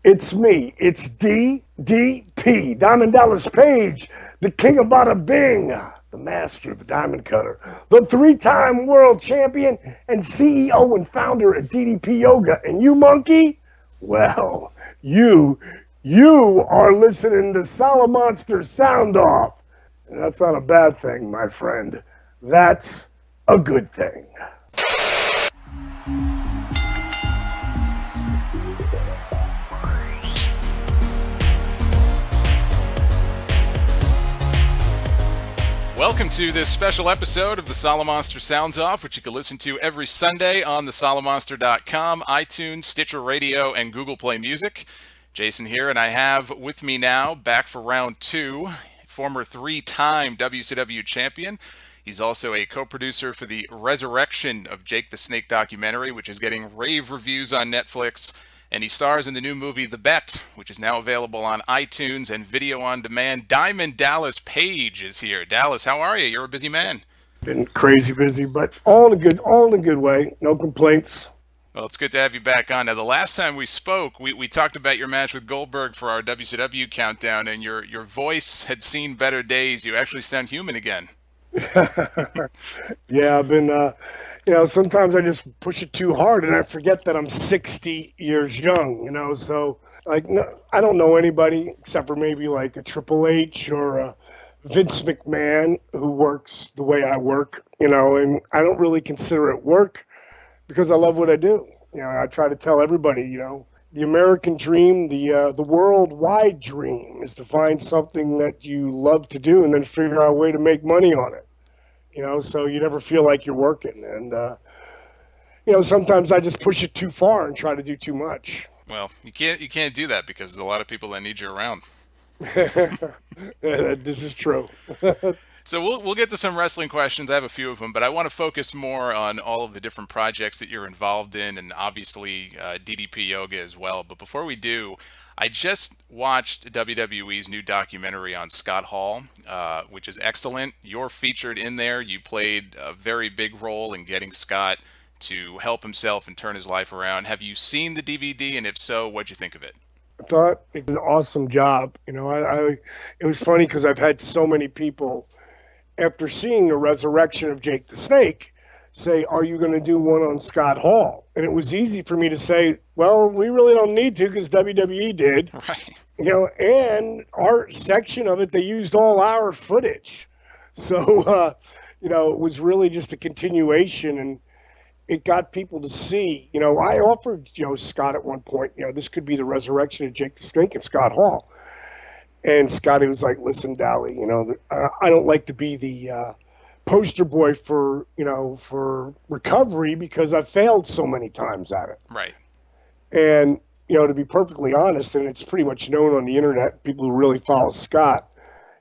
It's me. It's DDP, Diamond Dallas Page, the king of bada bing, the master of the diamond cutter, the three-time world champion and CEO and founder of DDP Yoga. And you, monkey? Well, you, you are listening to Solomonster Sound Off. And that's not a bad thing, my friend. That's a good thing. Welcome to this special episode of the Solomonster Sounds Off, which you can listen to every Sunday on the Solomonster.com, iTunes, Stitcher Radio, and Google Play Music. Jason here, and I have with me now, back for round two, former three-time WCW champion. He's also a co-producer for the Resurrection of Jake the Snake documentary, which is getting rave reviews on Netflix. And he stars in the new movie The Bet, which is now available on iTunes and video on demand. Diamond Dallas Page is here. Dallas, how are you? You're a busy man. Been crazy busy, but all in a good way. No complaints. Well, it's good to have you back on. Now, the last time we spoke, we talked about your match with Goldberg for our WCW countdown, and your voice had seen better days. You actually sound human again. Yeah, I've been, sometimes I just push it too hard and I forget that I'm 60 years young, so no, I don't know anybody except for maybe like a Triple H or a Vince McMahon who works the way I work, and I don't really consider it work because I love what I do. I try to tell everybody, the American dream, the worldwide dream is to find something that you love to do and then figure out a way to make money on it. So you never feel like you're working. And, sometimes I just push it too far and try to do too much. Well, you can't do that because there's a lot of people that need you around. This is true. So we'll get to some wrestling questions. I have a few of them, but I want to focus more on all of the different projects that you're involved in, and obviously DDP Yoga as well. But before we do, I just watched WWE's new documentary on Scott Hall, which is excellent. You're featured in there. You played a very big role in getting Scott to help himself and turn his life around. Have you seen the DVD? And if so, what'd you think of it? I thought it did an awesome job. It was funny because I've had so many people, after seeing the resurrection of Jake the Snake, say, are you going to do one on Scott Hall? And it was easy for me to say, well, we really don't need to because WWE did. Right. And our section of it, they used all our footage. So, it was really just a continuation, and it got people to see. I offered, Scott at one point, this could be the resurrection of Jake the Snake and Scott Hall. And Scotty was like, listen, Dally, I don't like to be the poster boy for recovery because I've failed so many times at it. Right. And, to be perfectly honest, and it's pretty much known on the internet, people who really follow Scott,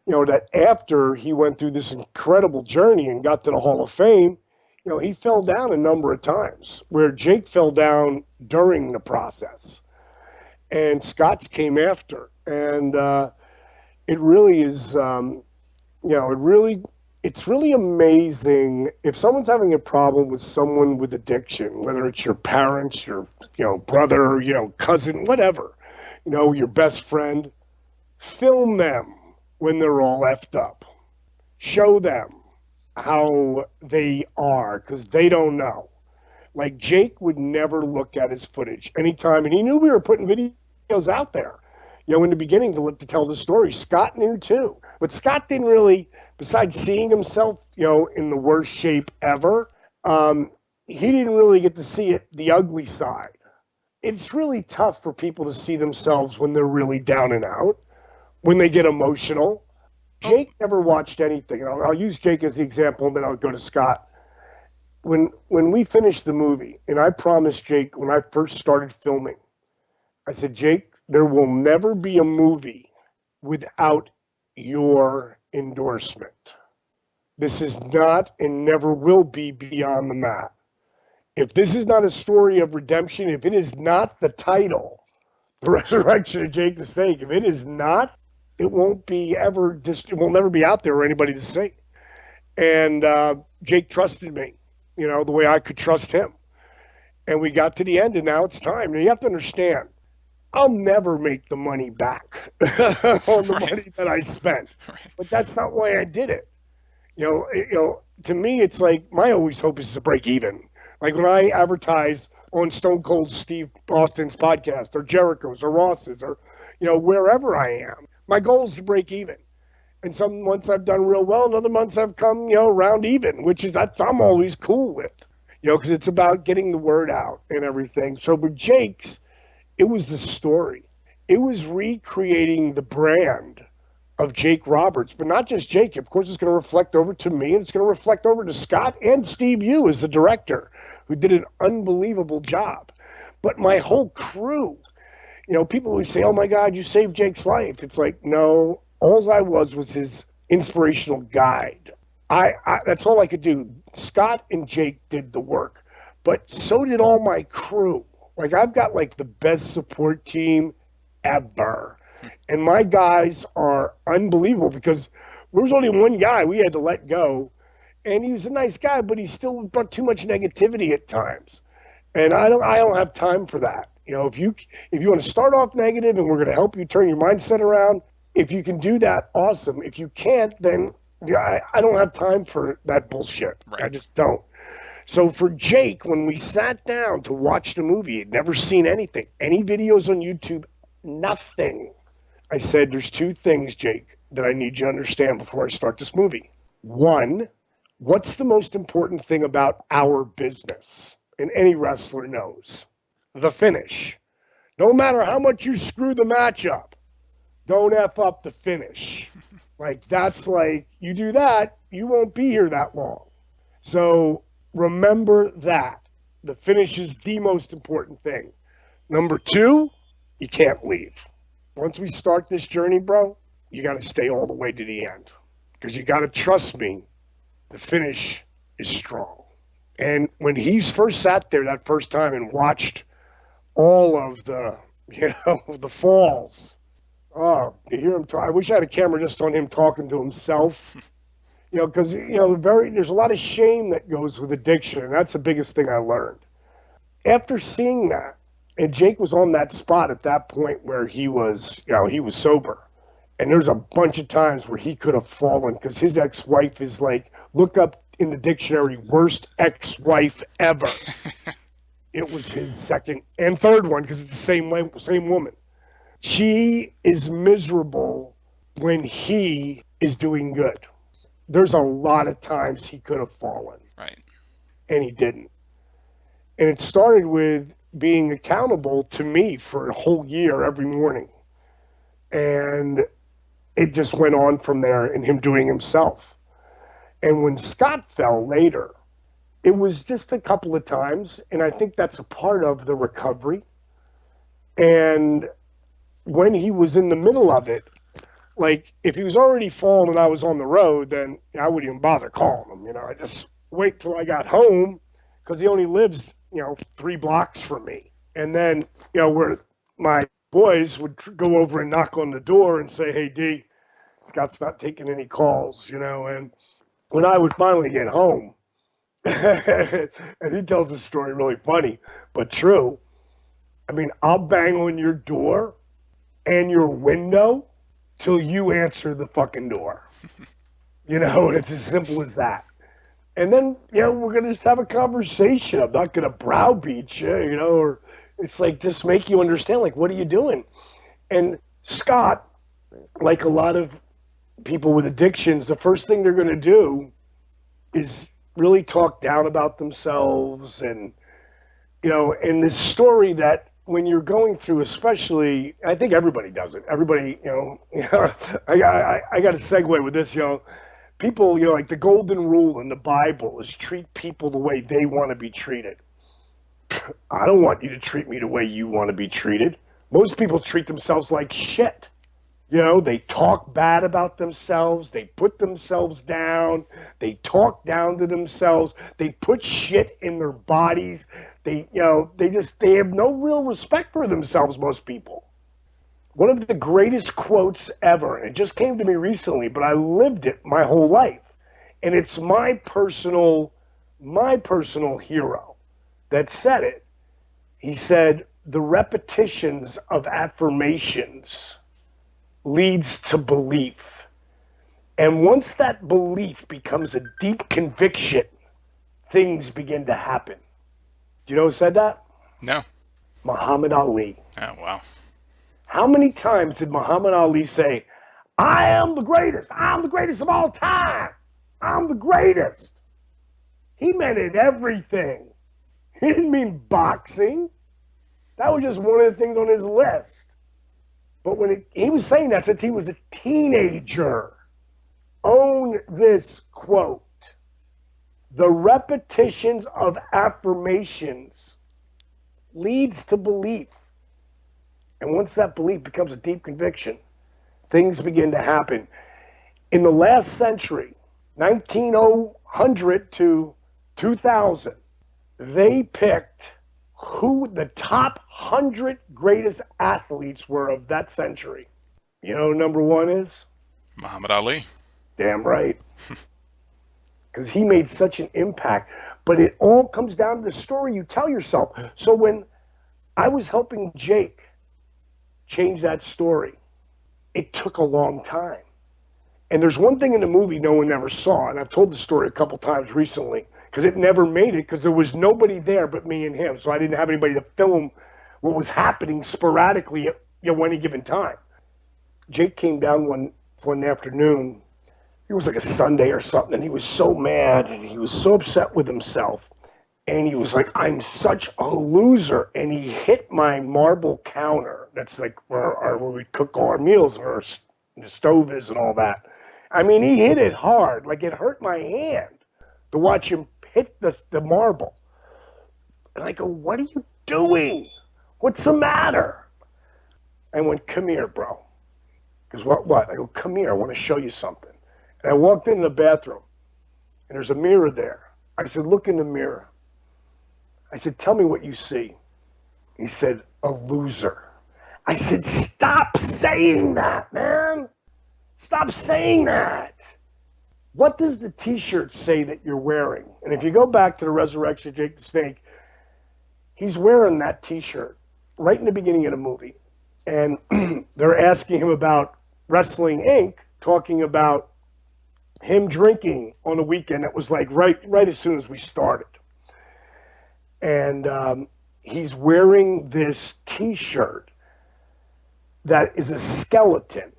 that after he went through this incredible journey and got to the Hall of Fame, he fell down a number of times where Jake fell down during the process and Scott's came after. And, it really is, it's really amazing if someone's having a problem with someone with addiction, whether it's your parents, your, brother, cousin, whatever, your best friend, film them when they're all effed up. Show them how they are because they don't know. Like Jake would never look at his footage anytime, and he knew we were putting videos out there. In the beginning to tell the story. Scott knew too. But Scott didn't really, besides seeing himself, in the worst shape ever, he didn't really get to see it, the ugly side. It's really tough for people to see themselves when they're really down and out, when they get emotional. Jake never watched anything. And I'll use Jake as the example, and then I'll go to Scott. When we finished the movie, and I promised Jake when I first started filming, I said, Jake, there will never be a movie without your endorsement. This is not and never will be Beyond the Mat. If this is not a story of redemption, if it is not the title, The Resurrection of Jake the Snake, if it is not, it won't be ever, it will never be out there for anybody to see. And Jake trusted me, the way I could trust him. And we got to the end, and now it's time. Now you have to understand, I'll never make the money back on the Right. money that I spent. Right. But that's not why I did it. To me, it's like my always hope is to break even. Like when I advertise on Stone Cold Steve Austin's podcast or Jericho's or Ross's or, wherever I am, my goal is to break even. And some months I've done real well, and other months I've come, round even, which is that's I'm always cool with, because it's about getting the word out and everything. So with Jake's, it was the story. It was recreating the brand of Jake Roberts, but not just Jake. Of course, it's going to reflect over to me, and it's going to reflect over to Scott and Steve Yu as the director, who did an unbelievable job. But my whole crew, people always say, "Oh my God, you saved Jake's life." It's like, no, all I was his inspirational guide. That's all I could do. Scott and Jake did the work, but so did all my crew. Like I've got like the best support team ever. And my guys are unbelievable because there was only one guy we had to let go. And he was a nice guy, but he still brought too much negativity at times. And I don't have time for that. If you want to start off negative and we're going to help you turn your mindset around, if you can do that, awesome. If you can't, then I don't have time for that bullshit. Right. I just don't. So for Jake, when we sat down to watch the movie, he'd never seen anything, any videos on YouTube, nothing. I said, there's two things, Jake, that I need you to understand before I start this movie. One, what's the most important thing about our business? And any wrestler knows the finish. No matter how much you screw the match up, don't F up the finish. That's like, you do that, you won't be here that long. So remember that. The finish is the most important thing. Number two, you can't leave. Once we start this journey, bro, you got to stay all the way to the end because you got to trust me. The finish is strong. And when he first sat there that first time and watched all of the, the falls, oh, to hear him talk, I wish I had a camera just on him talking to himself. Because there's a lot of shame that goes with addiction, and that's the biggest thing I learned. After seeing that, and Jake was on that spot at that point where he was sober. And there's a bunch of times where he could have fallen because his ex-wife is like, look up in the dictionary, worst ex-wife ever. It was his second and third one because it's the same woman. She is miserable when he is doing good. There's a lot of times he could have fallen. Right. And he didn't. And it started with being accountable to me for a whole year every morning. And it just went on from there and him doing himself. And when Scott fell later, it was just a couple of times. And I think that's a part of the recovery. And when he was in the middle of it, like if he was already falling and I was on the road, then I wouldn't even bother calling him. I just wait till I got home because he only lives 3 blocks from me. And then, where my boys would go over and knock on the door and say, hey, D, Scott's not taking any calls, and when I would finally get home, and he tells this story really funny, but true. I mean, I'll bang on your door and your window till you answer the fucking door. And it's as simple as that. And then, we're going to just have a conversation. I'm not going to browbeat you, or it's like just make you understand, like, what are you doing? And Scott, like a lot of people with addictions, the first thing they're going to do is really talk down about themselves. And, and this story that when you're going through, especially, I think everybody does it. Everybody, I got to segue with this, people, like the golden rule in the Bible is treat people the way they want to be treated. I don't want you to treat me the way you want to be treated. Most people treat themselves like shit. They talk bad about themselves. They put themselves down. They talk down to themselves. They put shit in their bodies. They have no real respect for themselves, most people. One of the greatest quotes ever, and it just came to me recently, but I lived it my whole life. And it's my personal hero that said it. He said, the repetitions of affirmations leads to belief. And once that belief becomes a deep conviction, things begin to happen. Do you know who said that? No. Muhammad Ali. Oh, wow. How many times did Muhammad Ali say, I am the greatest. I'm the greatest of all time. I'm the greatest. He meant it everything. He didn't mean boxing. That was just one of the things on his list. But when he was saying that since he was a teenager, own this quote. The repetitions of affirmations leads to belief. And once that belief becomes a deep conviction, things begin to happen. In the last century, 1900 to 2000, they picked who the top 100 greatest athletes were of that century. You know who number one is? Muhammad Ali. Damn right. Because he made such an impact. But it all comes down to the story you tell yourself. So when I was helping Jake change that story, it took a long time. And there's one thing in the movie no one ever saw, and I've told the story a couple times recently, because it never made it, because there was nobody there but me and him. So I didn't have anybody to film what was happening sporadically at any given time. Jake came down one afternoon. It was like a Sunday or something, and he was so mad, and he was so upset with himself. And he was like, I'm such a loser. And he hit my marble counter. That's like where we cook all our meals, where the stove is and all that. I mean, he hit it hard. Like, it hurt my hand to watch him hit the marble. And I go, what are you doing? What's the matter? I went, come here, bro. Because what? I go, come here. I want to show you something. And I walked in the bathroom, and there's a mirror there. I said, look in the mirror. I said, tell me what you see. He said, a loser. I said, stop saying that, man. Stop saying that. What does the t-shirt say that you're wearing? And if you go back to the Resurrection of Jake the Snake, he's wearing that t-shirt right in the beginning of the movie. And they're asking him about Wrestling Inc., talking about him drinking on the weekend. It was like right as soon as we started. And he's wearing this t-shirt that is a skeleton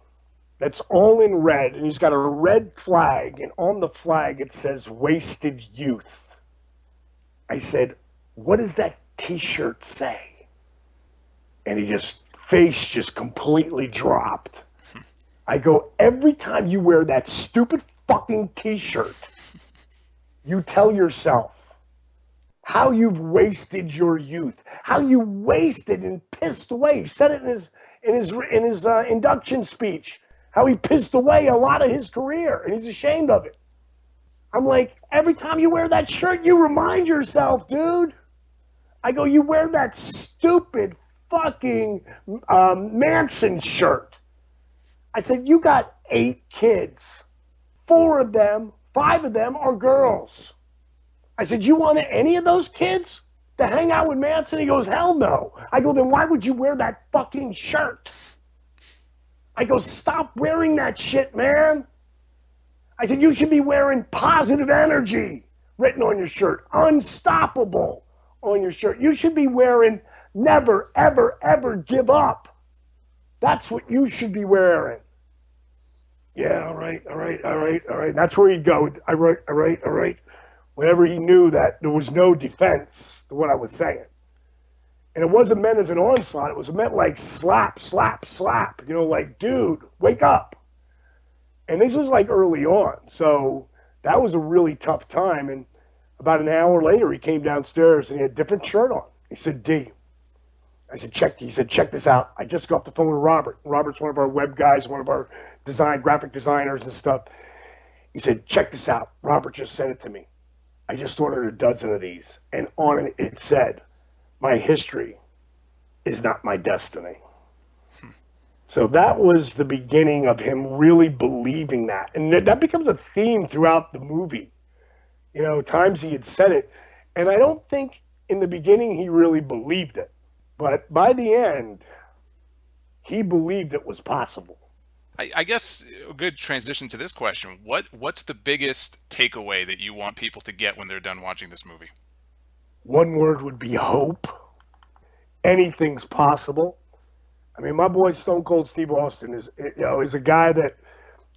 that's all in red, and he's got a red flag, and on the flag it says wasted youth. I said, what does that t-shirt say? And face just completely dropped. I go, every time you wear that stupid fucking t-shirt, you tell yourself how you've wasted your youth, how you wasted and pissed away. He said it in his induction speech, how he pissed away a lot of his career, and he's ashamed of it. I'm like, every time you wear that shirt, you remind yourself, dude. I go, you wear that stupid fucking Manson shirt. I said, you got 8 kids. 5 of them are girls. I said, you want any of those kids to hang out with Manson? He goes, hell no. I go, then why would you wear that fucking shirt? I go, stop wearing that shit, man. I said, you should be wearing positive energy written on your shirt, unstoppable on your shirt. You should be wearing never, ever, ever give up. That's what you should be wearing. Yeah, all right. That's where he'd go. All right. Whenever he knew that there was no defense to what I was saying. And it wasn't meant as an onslaught. It was meant like slap. Like, dude, wake up. And this was like early on. So that was a really tough time. And about an hour later, he came downstairs and he had a different shirt on. He said, D. I said, check this out. I just got off the phone with Robert. Robert's one of our web guys, one of our graphic designers and stuff. He said, check this out. Robert just sent it to me. I just ordered a dozen of these. And on it said, my history is not my destiny. So that was the beginning of him really believing that. And that becomes a theme throughout the movie. Times he had said it. And I don't think in the beginning he really believed it. But by the end, he believed it was possible. I guess a good transition to this question. What's the biggest takeaway that you want people to get when they're done watching this movie? One word would be hope. Anything's possible. I mean, my boy Stone Cold Steve Austin is a guy that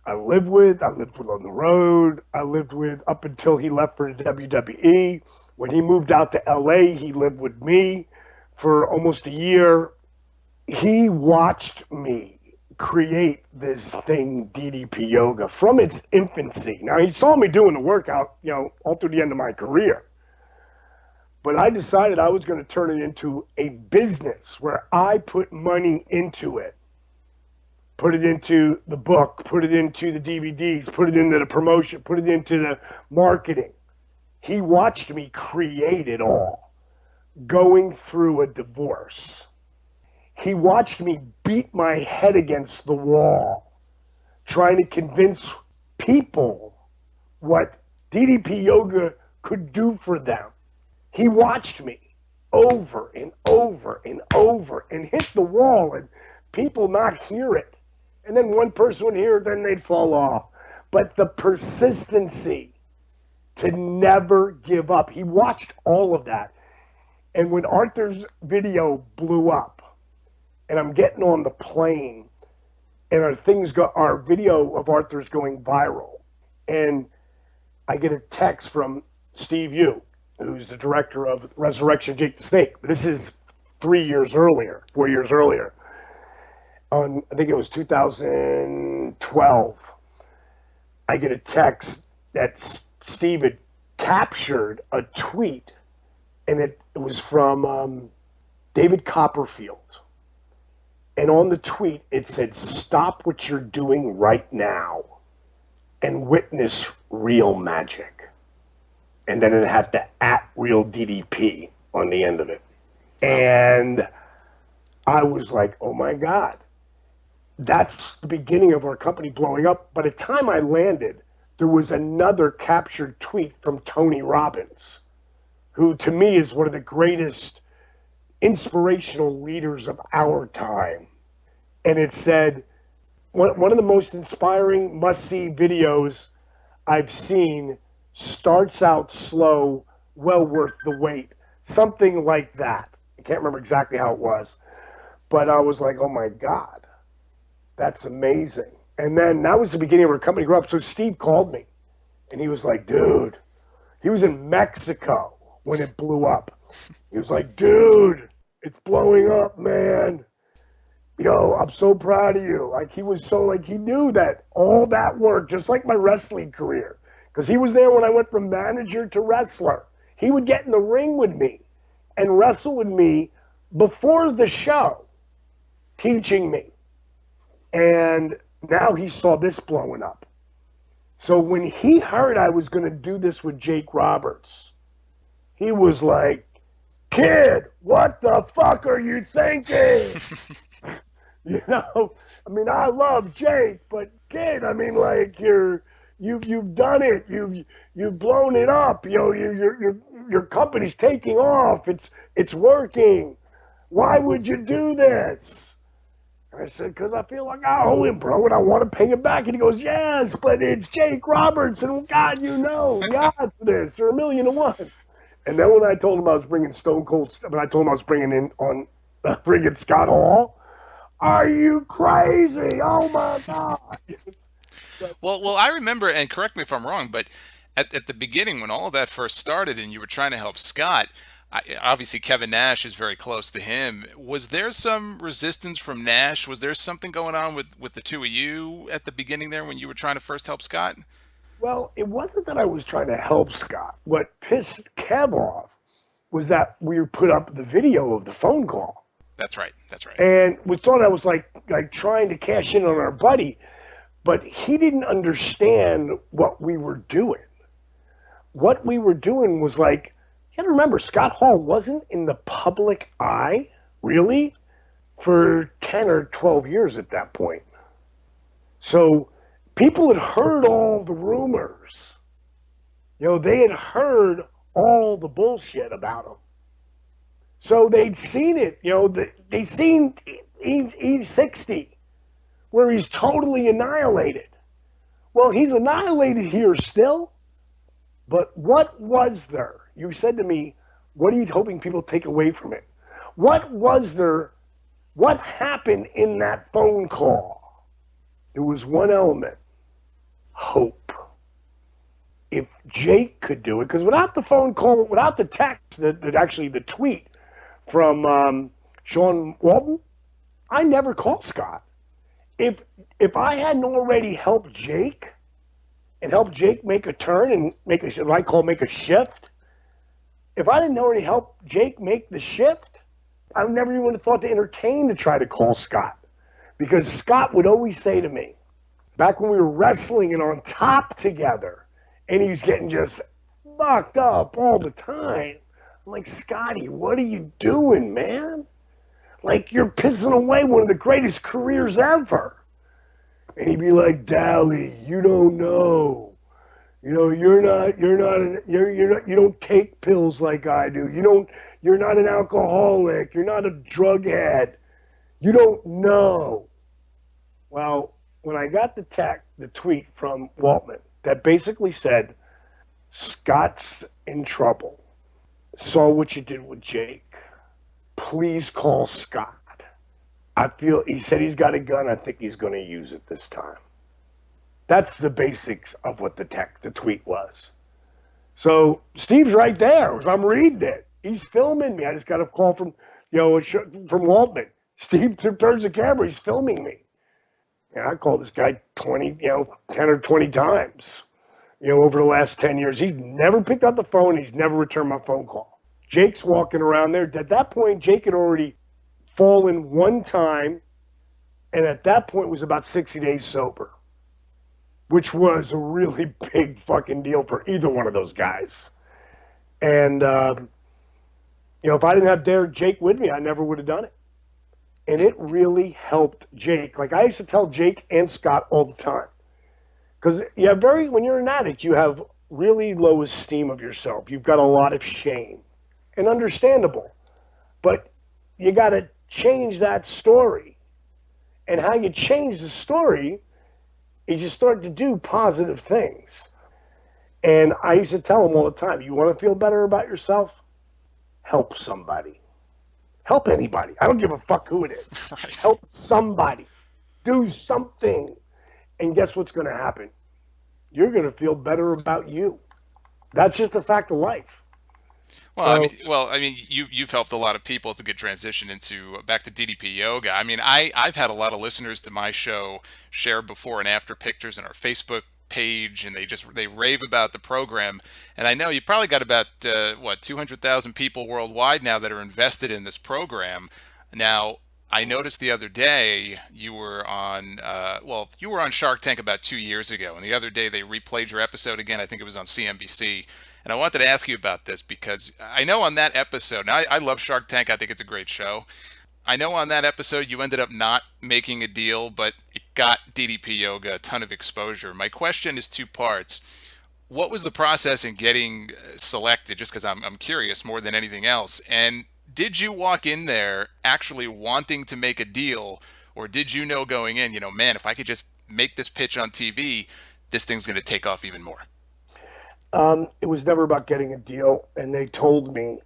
I lived with. I lived with on the road. I lived with up until he left for the WWE. When he moved out to LA, he lived with me for almost a year. He watched me create this thing, DDP Yoga, from its infancy. Now, he saw me doing the workout, all through the end of my career. But I decided I was going to turn it into a business where I put money into it. Put it into the book, put it into the DVDs, put it into the promotion, put it into the marketing. He watched me create it all, going through a divorce. He watched me beat my head against the wall, trying to convince people what DDP Yoga could do for them. He watched me over and over and over and hit the wall and people not hear it. And then one person would hear it, then they'd fall off. But the persistency to never give up. He watched all of that. And when Arthur's video blew up and I'm getting on the plane and our video of Arthur's going viral, and I get a text from Steve Yu, who's the director of Resurrection Jake the Snake. This is 4 years earlier. I think it was 2012. I get a text that Steve had captured a tweet, and it was from David Copperfield. And on the tweet, it said, "Stop what you're doing right now and witness real magic." And then it had the @real DDP on the end of it. And I was like, oh my God, that's the beginning of our company blowing up. By the time I landed, there was another captured tweet from Tony Robbins, who to me is one of the greatest inspirational leaders of our time. And it said, one of the most inspiring must-see videos I've seen, starts out slow, well worth the wait. Something like that. I can't remember exactly how it was. But I was like, oh my God, that's amazing. And then that was the beginning of our company grow up. So Steve called me and he was like, dude, he was in Mexico when it blew up. He was like, dude, it's blowing up, man. Yo, I'm so proud of you. Like, he was so, like, he knew that all that work, just like my wrestling career, because he was there when I went from manager to wrestler. He would get in the ring with me and wrestle with me before the show, teaching me. And now he saw this blowing up. So when he heard I was going to do this with Jake Roberts, he was like, kid, what the fuck are you thinking? I mean, I love Jake, but kid, I mean, like, you've done it. You've blown it up. Your company's taking off. It's working. Why would you do this? And I said, because I feel like I owe him, bro, and I want to pay him back. And he goes, yes, but it's Jake Roberts, and God, the odds for this are 1,000,000 to 1. And then when I told him I was bringing Stone Cold, when I told him I was bringing Scott Hall, are you crazy? Oh my God! Well, I remember, and correct me if I'm wrong, but at the beginning when all of that first started, and you were trying to help Scott, obviously Kevin Nash is very close to him. Was there some resistance from Nash? Was there something going on with the two of you at the beginning there when you were trying to first help Scott? Well, it wasn't that I was trying to help Scott. What pissed Kev off was that we put up the video of the phone call. That's right. That's right. And we thought I was like trying to cash in on our buddy, but he didn't understand what we were doing. What we were doing was like, you gotta remember, Scott Hall wasn't in the public eye, really, for 10 or 12 years at that point. So people had heard all the rumors. They had heard all the bullshit about him. So they'd seen it, they seen E60, where he's totally annihilated. Well, he's annihilated here still, but what was there? You said to me, what are you hoping people take away from it? What was there? What happened in that phone call? There was one element: hope. If Jake could do it, because without the phone call, without the text, actually the tweet from Sean Walton, I never called Scott. If I hadn't already helped Jake and helped Jake make a turn and make what I call make a shift, if I didn't already help Jake make the shift, I never even would have thought to entertain to try to call Scott. Because Scott would always say to me, back when we were wrestling and on top together, and he was getting just fucked up all the time. I'm like, Scotty, what are you doing, man? Like, you're pissing away one of the greatest careers ever. And he'd be like, Dally, you don't know. You don't take pills like I do. You're not an alcoholic. You're not a drug head. You don't know. Well, when I got the tweet from Waltman that basically said, Scott's in trouble. Saw what you did with Jake. Please call Scott. He said he's got a gun. I think he's going to use it this time. That's the basics of what the tweet was. So Steve's right there as I'm reading it. He's filming me. I just got a call from Waltman. Steve turns the camera. He's filming me. And I called this guy 10 or 20 times, over the last 10 years. He's never picked up the phone. He's never returned my phone call. Jake's walking around there. At that point, Jake had already fallen one time, and at that point was about 60 days sober, which was a really big fucking deal for either one of those guys. And, if I didn't have Jake with me, I never would have done it. And it really helped Jake. Like I used to tell Jake and Scott all the time. Because when you're an addict, you have really low esteem of yourself. You've got a lot of shame. And understandable. But you got to change that story. And how you change the story is you start to do positive things. And I used to tell them all the time, you want to feel better about yourself? Help somebody. Help anybody. I don't give a fuck who it is. Right. Help somebody. Do something. And guess what's going to happen? You're going to feel better about you. That's just a fact of life. Well, I mean, you've helped a lot of people. It's a good transition into back to DDP yoga. I mean, I've had a lot of listeners to my show share before and after pictures in our Facebook page, and they rave about the program. And I know you probably got about 200,000 people worldwide now that are invested in this program. Now, I noticed the other day you were on Shark Tank about 2 years ago, and the other day they replayed your episode again. I think it was on CNBC. And I wanted to ask you about this because I know on that episode, now I love Shark Tank. I think it's a great show. I know on that episode you ended up not making a deal, but it got DDP Yoga a ton of exposure. My question is two parts. What was the process in getting selected? Just because I'm curious more than anything else. And did you walk in there actually wanting to make a deal, or did you know going in, man, if I could just make this pitch on TV, this thing's going to take off even more? It was never about getting a deal, and they told me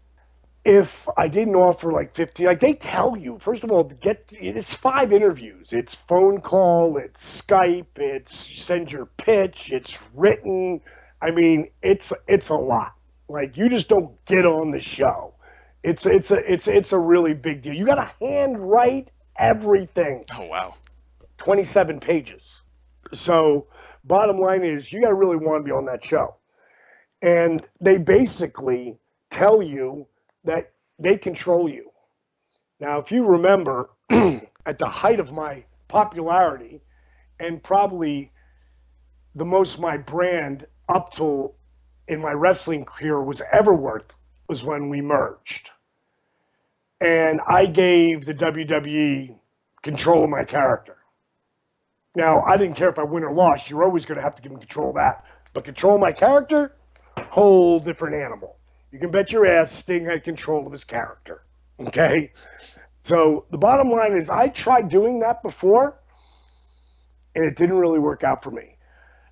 if I didn't offer like 50, like they tell you, first of all, it's 5 interviews. It's phone call, it's Skype, it's send your pitch, it's written. I mean, it's a lot. Like you just don't get on the show. It's a really big deal. You got to handwrite everything. Oh wow, 27 pages. So bottom line is, you got to really want to be on that show. And they basically tell you that they control you. Now, if you remember, at the height of my popularity, and probably the most my brand up till in my wrestling career was ever worth, was when we merged. And I gave the WWE control of my character. Now, I didn't care if I win or lost. You're always going to have to give them control of that. But control of my character, whole different animal. You can bet your ass Sting had control of his character. Okay. So the bottom line is I tried doing that before and it didn't really work out for me.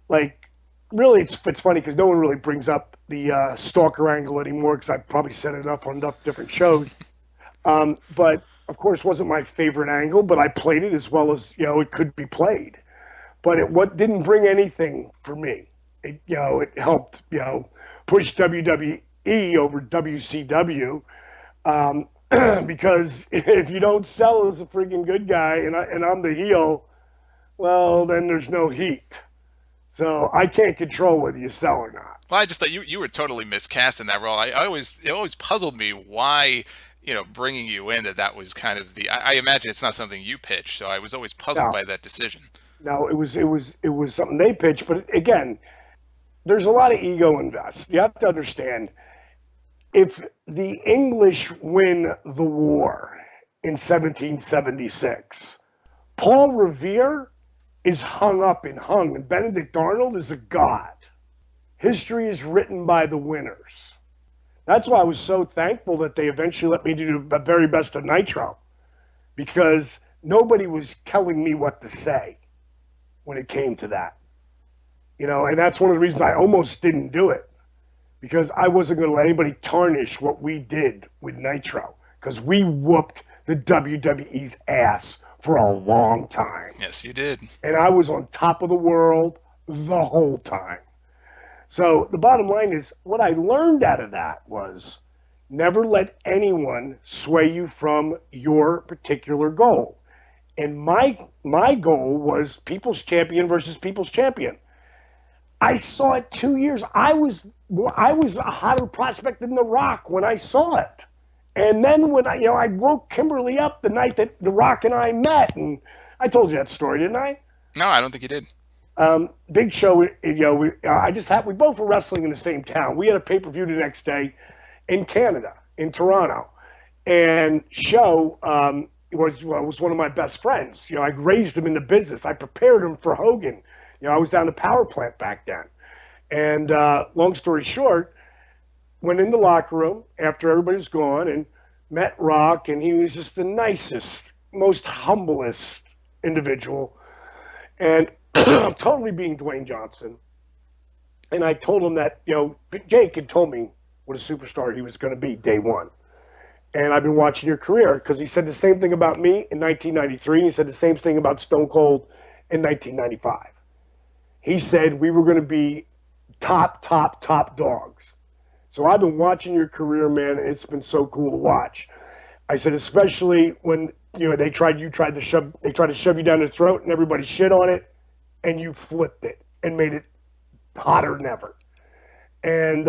Like, really, it's funny because no one really brings up the stalker angle anymore because I've probably said enough on enough different shows. But of course, wasn't my favorite angle, but I played it as well as it could be played. But it what didn't bring anything for me. It helped push WWE over WCW because if you don't sell as a freaking good guy and I'm the heel, well then there's no heat. So I can't control whether you sell or not. Well, I just thought you were totally miscast in that role. I always it always puzzled me why bringing you in that was kind of the. I imagine it's not something you pitched, so I was always puzzled No, by that decision. no, it was something they pitched, but again, there's a lot of ego invest. You have to understand if the English win the war in 1776, Paul Revere is hung up and hung, and Benedict Arnold is a god. History is written by the winners. That's why I was so thankful that they eventually let me do the very best of Nitro because nobody was telling me what to say when it came to that. And that's one of the reasons I almost didn't do it because I wasn't going to let anybody tarnish what we did with Nitro because we whooped the WWE's ass for a long time. Yes, you did. And I was on top of the world the whole time. So the bottom line is what I learned out of that was never let anyone sway you from your particular goal. And my goal was people's champion versus people's champion. I saw it 2 years. I was a hotter prospect than The Rock when I saw it. And then when I woke Kimberly up the night that The Rock and I met, and I told you that story, didn't I? No, I don't think you did. Big Show, we both were wrestling in the same town. We had a pay per view the next day in Canada, in Toronto, and Show was one of my best friends. I raised him in the business. I prepared him for Hogan. I was down the power plant back then, and long story short, went in the locker room after everybody was gone and met Rock, and he was just the nicest, most humblest individual, and I'm totally being Dwayne Johnson. And I told him that, Jake had told me what a superstar he was going to be day one. And I've been watching your career because he said the same thing about me in 1993, and he said the same thing about Stone Cold in 1995. He said we were going to be top dogs. So I've been watching your career, man, and it's been so cool to watch. I said, especially when they tried to shove you down their throat, and everybody shit on it, and you flipped it and made it hotter than ever. And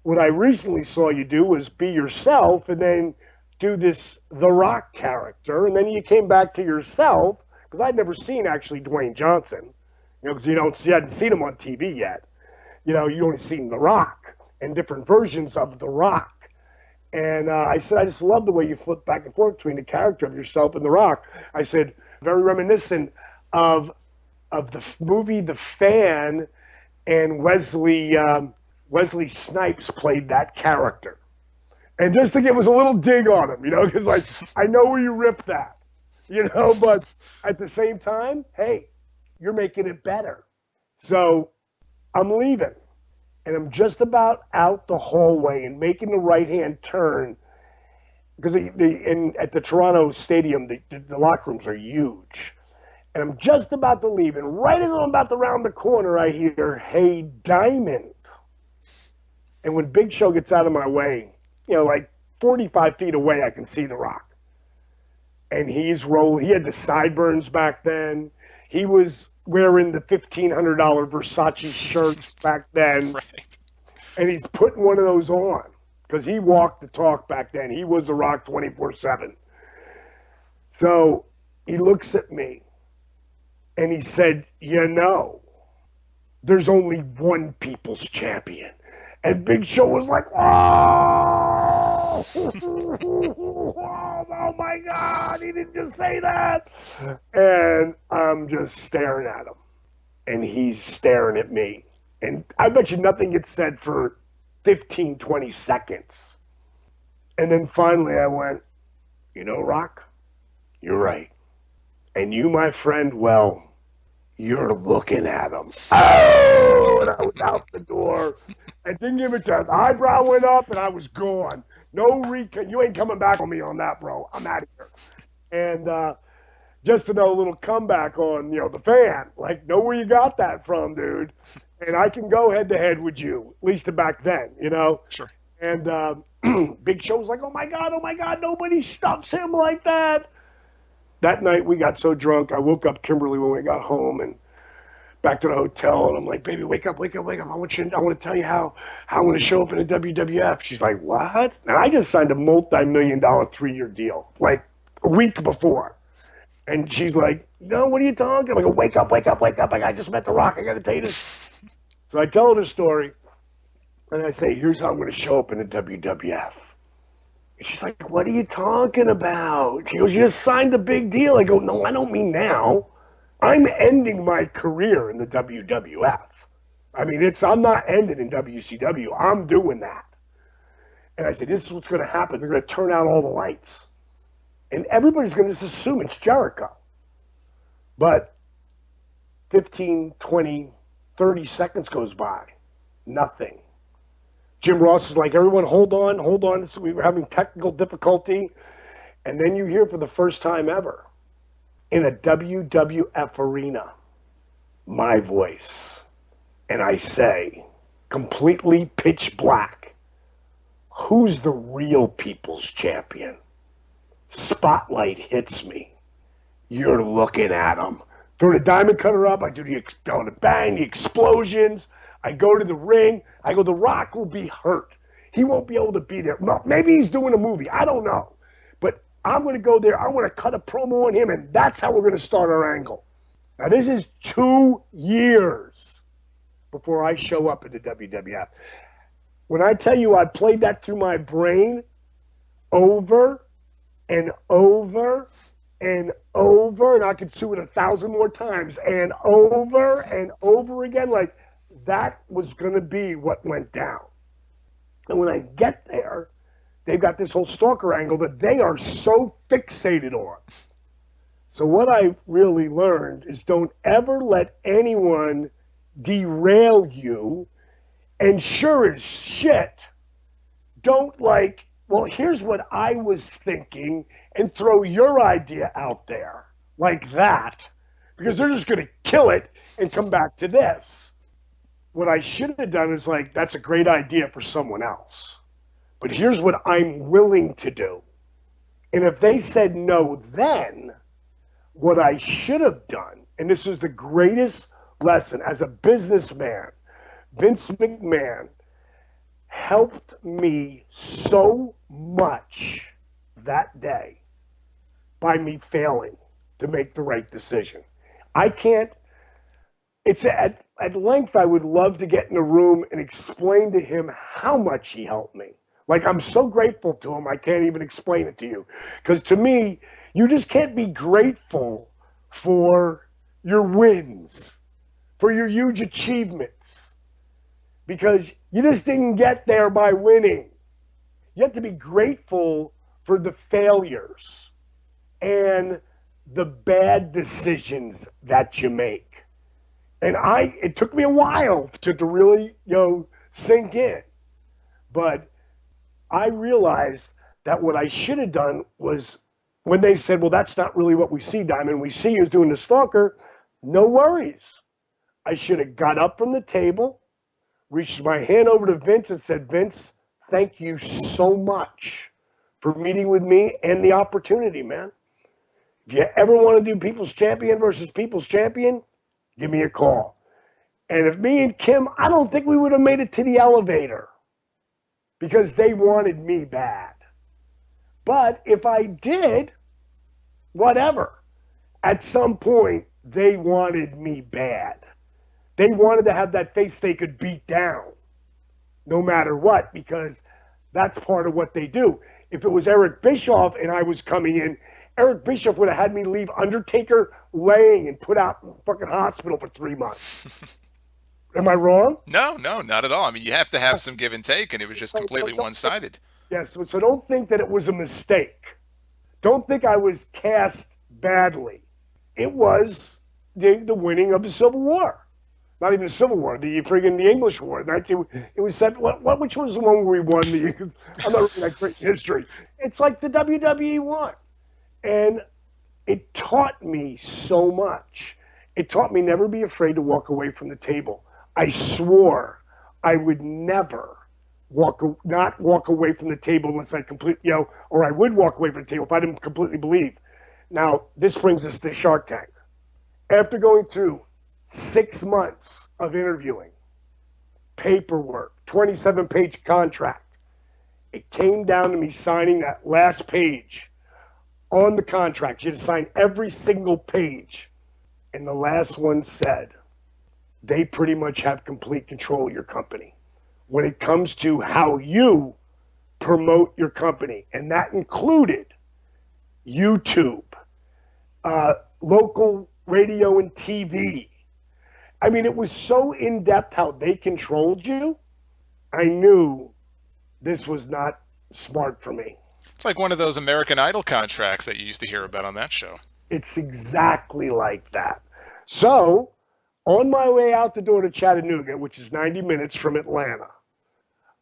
what I recently saw you do was be yourself and then do this The Rock character. And then you came back to yourself because I'd never seen actually Dwayne Johnson, because you hadn't seen him on TV yet. You only seen The Rock and different versions of The Rock. And I said, I just love the way you flip back and forth between the character of yourself and The Rock. I said, very reminiscent of the movie The Fan, and Wesley Snipes played that character. And just to give us a little dig on him, because I know where you ripped that, but at the same time, hey, you're making it better. So I'm leaving, and I'm just about out the hallway and making the right-hand turn because at the Toronto Stadium, the locker rooms are huge. And I'm just about to leave, and right as I'm about to round the corner, I hear, "Hey, Diamond." And when Big Show gets out of my way, like 45 feet away, I can see The Rock. And he's rolling. He had the sideburns back then. He was wearing the $1,500 Versace shirts back then. Right. And he's putting one of those on because he walked the talk back then. He was The Rock 24/7. So he looks at me. And he said, there's only one people's champion. And Big Show was like, oh, oh my God, he didn't just say that. And I'm just staring at him. And he's staring at me. And I bet you nothing gets said for 15, 20 seconds. And then finally I went, you know, Rock, you're right. And you, my friend, well, you're looking at him. Oh, and I was out the door. I didn't give it to the eyebrow went up and I was gone. No recon. You ain't coming back on me on that, bro. I'm out of here. And just to know a little comeback on, the fan. Like, know where you got that from, dude. And I can go head to head with you, at least back then. Sure. And Big Show was like, oh my God, nobody stuffs him like that. That night we got so drunk, I woke up Kimberly when we got home and back to the hotel, and I'm like, baby, wake up, wake up, wake up. I want to tell you how I'm going to show up in the WWF. She's like, what? And I just signed a multi-million-dollar 3-year deal, like a week before. And she's like, no, what are you talking about? I go, wake up, wake up, wake up. I just met The Rock. I got to tell you this. So I tell her the story, and I say, here's how I'm going to show up in the WWF. And she's like, what are you talking about? She goes, you just signed the big deal. I go, no, I don't mean now. I'm ending my career in the WWF. I mean, I'm not ending in WCW. I'm doing that. And I said, this is what's going to happen. They're going to turn out all the lights. And everybody's going to just assume it's Jericho. But 15, 20, 30 seconds goes by. Nothing. Jim Ross is like, everyone, hold on, hold on. So we were having technical difficulty. And then you hear for the first time ever in a WWF arena, my voice. And I say, completely pitch black, who's the real people's champion? Spotlight hits me. You're looking at him. Throw the diamond cutter up. I do the bang, the explosions. I go to the ring. I go, The Rock will be hurt. He won't be able to be there. Maybe he's doing a movie. I don't know. But I'm going to go there. I'm going to cut a promo on him, and that's how we're going to start our angle. Now, this is 2 years before I show up in the WWF. When I tell you I played that through my brain over and over and over, and I could do it 1,000 more times, and over again, like that was going to be what went down. And when I get there, they've got this whole stalker angle that they are so fixated on. So what I really learned is don't ever let anyone derail you. And sure as shit, don't well, here's what I was thinking, and throw your idea out there like that, because they're just going to kill it and come back to this. What I should have done is that's a great idea for someone else, but here's what I'm willing to do. And if they said no, then what I should have done, and this is the greatest lesson as a businessman, Vince McMahon helped me so much that day by me failing to make the right decision. I can't, it's at length, I would love to get in a room and explain to him how much he helped me. Like, I'm so grateful to him, I can't even explain it to you. Because to me, you just can't be grateful for your wins, for your huge achievements, because you just didn't get there by winning. You have to be grateful for the failures and the bad decisions that you make. And it took me a while to really, sink in. But I realized that what I should have done was, when they said, well, that's not really what we see, Diamond. We see you doing the stalker. No worries. I should have got up from the table, reached my hand over to Vince and said, Vince, thank you so much for meeting with me and the opportunity, man. If you ever want to do People's Champion versus People's Champion, give me a call. And if me and Kim, I don't think we would have made it to the elevator because they wanted me bad. But if I did, whatever. At some point, they wanted me bad. They wanted to have that face they could beat down no matter what, because that's part of what they do. If it was Eric Bischoff and I was coming in, Eric Bischoff would have had me leave Undertaker laying and put out in the fucking hospital for 3 months. Am I wrong? No, not at all. I mean, you have to have some give and take, and it was just completely one-sided. Yes, so don't think that it was a mistake. Don't think I was cast badly. It was the winning of the Civil War. Not even the Civil War, the English War. It was set. Which was the one where we won the? I'm not really that great in history. It's like the WWE won, and it taught me so much. It taught me never be afraid to walk away from the table. I swore I would never not walk away from the table unless I or I would walk away from the table if I didn't completely believe. Now, this brings us to Shark Tank. After going through 6 months of interviewing, paperwork, 27-page contract, it came down to me signing that last page on the contract. You had to sign every single page. And the last one said, they pretty much have complete control of your company when it comes to how you promote your company. And that included YouTube, local radio and TV. I mean, it was so in depth how they controlled you. I knew this was not smart for me. It's like one of those American Idol contracts that you used to hear about on that show. It's exactly like that. So, on my way out the door to Chattanooga, which is 90 minutes from Atlanta,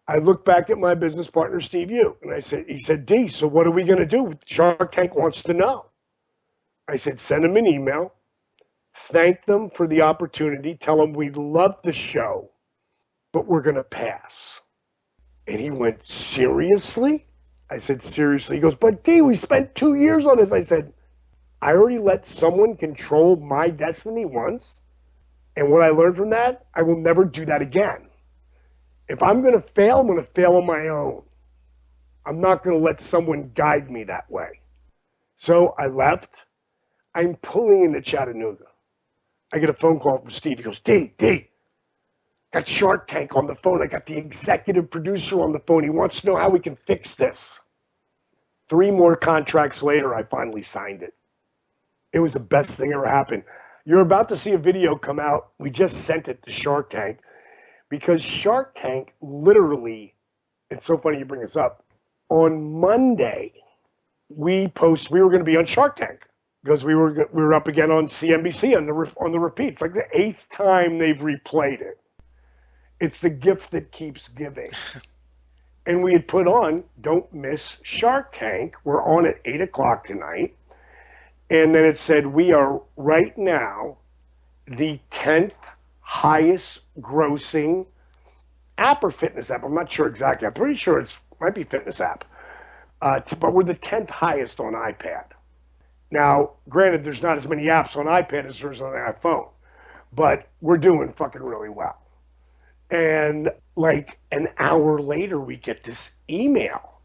I looked back at my business partner, Steve Yu, and he said, D, so what are we going to do? Shark Tank wants to know. I said, send them an email, thank them for the opportunity, tell them we love the show, but we're going to pass. And he went, seriously? I said, seriously. He goes, but D, we spent 2 years on this. I said, I already let someone control my destiny once. And what I learned from that, I will never do that again. If I'm going to fail, I'm going to fail on my own. I'm not going to let someone guide me that way. So I left. I'm pulling into Chattanooga. I get a phone call from Steve. He goes, D, got Shark Tank on the phone. I got the executive producer on the phone. He wants to know how we can fix this. 3 more contracts later, I finally signed it. It was the best thing ever happened. You're about to see a video come out. We just sent it to Shark Tank because Shark Tank literally, it's so funny you bring this up. On Monday, we were going to be on Shark Tank because we were up again on CNBC on the repeat. It's like the 8th time they've replayed it. It's the gift that keeps giving. And we had put on, don't miss Shark Tank. We're on at 8 o'clock tonight. And then it said, we are right now the 10th highest grossing app or fitness app. I'm not sure exactly. I'm pretty sure it might be fitness app. But we're the 10th highest on iPad. Now, granted, there's not as many apps on iPad as there's on iPhone. But we're doing fucking really well. And like an hour later, we get this email.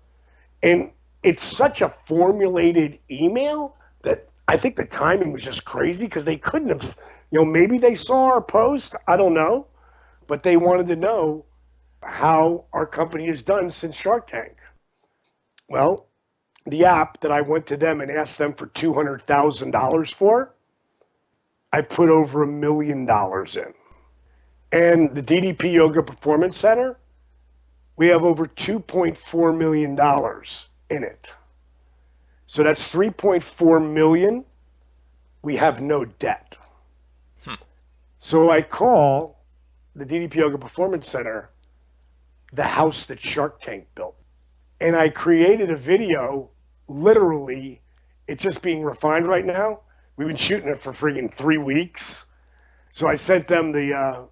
And it's such a formulated email that I think the timing was just crazy because they couldn't have, maybe they saw our post. I don't know. But they wanted to know how our company has done since Shark Tank. Well, the app that I went to them and asked them for $200,000 for, I put over $1 million in. And the DDP Yoga Performance Center, we have over $2.4 million in it. So that's $3.4 million. We have no debt. So I call the DDP Yoga Performance Center the house that Shark Tank built. And I created a video, literally, it's just being refined right now. We've been shooting it for friggin' 3 weeks. So I sent them the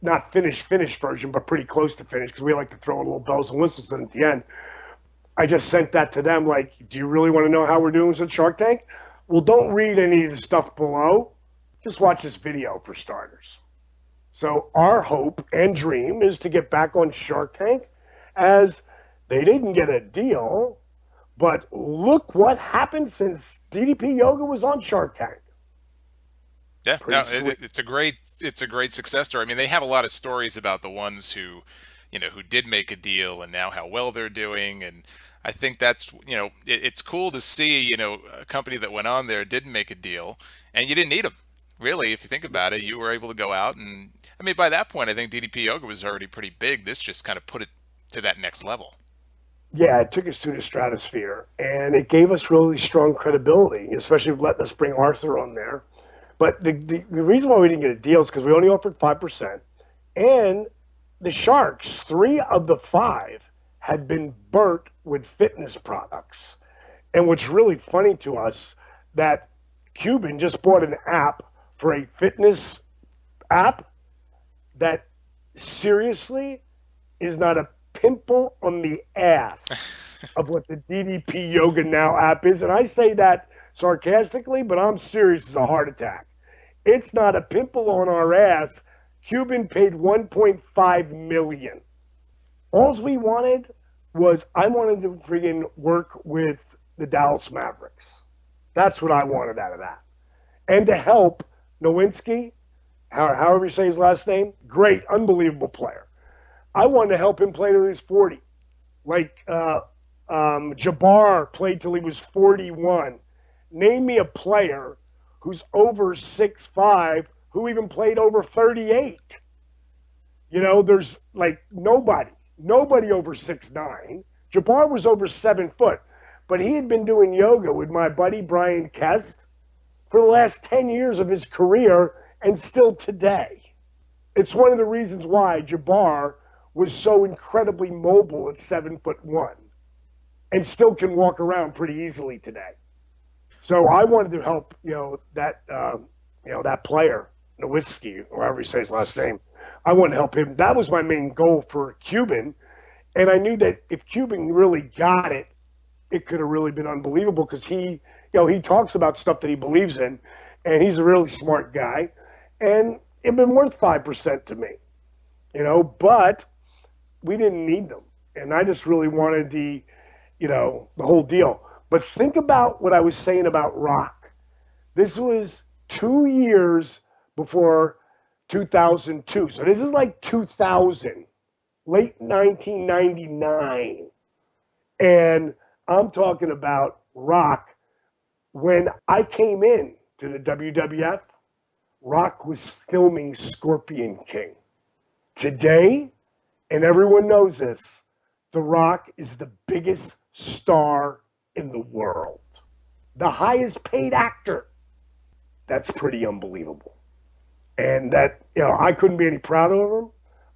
not finished version, but pretty close to finished because we like to throw in little bells and whistles in at the end. I just sent that to them like, do you really want to know how we're doing since Shark Tank? Well, don't read any of the stuff below. Just watch this video for starters. So our hope and dream is to get back on Shark Tank as they didn't get a deal, but look what happened since DDP Yoga was on Shark Tank. Yeah, no, it's a great success story. I mean, they have a lot of stories about the ones who, who did make a deal and now how well they're doing. And I think that's, it's cool to see, a company that went on there didn't make a deal and you didn't need them. Really, if you think about it, you were able to go out and, I mean, by that point, I think DDP Yoga was already pretty big. This just kind of put it to that next level. Yeah, it took us to the stratosphere, and it gave us really strong credibility, especially letting us bring Arthur on there. But the reason why we didn't get a deal is because we only offered 5%, and the Sharks, three of the five, had been burnt with fitness products. And what's really funny to us that Cuban just bought an app for a fitness app that seriously is not a pimple on the ass of what the DDP Yoga Now app is. And I say that sarcastically, but I'm serious as a heart attack. It's not a pimple on our ass. Cuban paid 1.5 million. All we wanted was I wanted to friggin' work with the Dallas Mavericks. That's what I wanted out of that. And to help Nowinski, however you say his last name, great, unbelievable player. I wanted to help him play till he was 40. Like Jabbar played till he was 41. Name me a player who's over 6'5", who even played over 38. There's like nobody over 6'9". Jabbar was over 7 foot, but he had been doing yoga with my buddy Brian Kest for the last 10 years of his career and still today. It's one of the reasons why Jabbar was so incredibly mobile at 7'1" and still can walk around pretty easily today. So I wanted to help, that player, Nowinski, or however you say his last name. I wanted to help him. That was my main goal for Cuban. And I knew that if Cuban really got it, it could have really been unbelievable because he talks about stuff that he believes in, and he's a really smart guy. And it'd been worth 5% to me, but we didn't need them. And I just really wanted the whole deal. But think about what I was saying about Rock. This was 2 years before 2002. So this is like 2000, late 1999. And I'm talking about Rock. When I came in to the WWF, Rock was filming Scorpion King. Today, and everyone knows this, The Rock is the biggest star in the world. The highest paid actor. That's pretty unbelievable. And that, I couldn't be any prouder of him.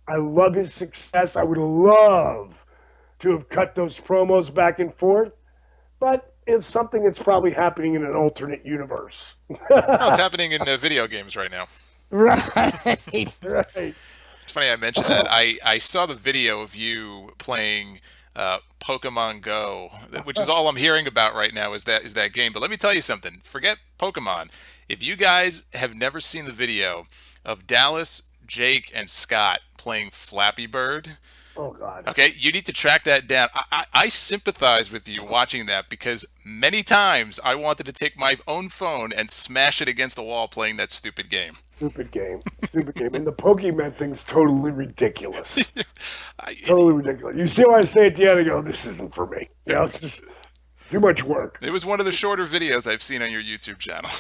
I love his success. I would love to have cut those promos back and forth, but it's something that's probably happening in an alternate universe. Oh, it's happening in video games right now. Right, right. It's funny I mentioned that. I saw the video of you playing Pokemon Go, which is all I'm hearing about right now is that game. But let me tell you something. Forget Pokemon. If you guys have never seen the video of Dallas, Jake, and Scott playing Flappy Bird, Oh, God. okay, you need to track that down. I sympathize with you watching that because many times I wanted to take my own phone and smash it against the wall playing that stupid game. Stupid game. Stupid game. And the Pokemon thing's totally ridiculous. I, Totally ridiculous. You see why I say at the end, I go, this isn't for me. It's just too much work. it was one of the shorter videos I've seen on your YouTube channel.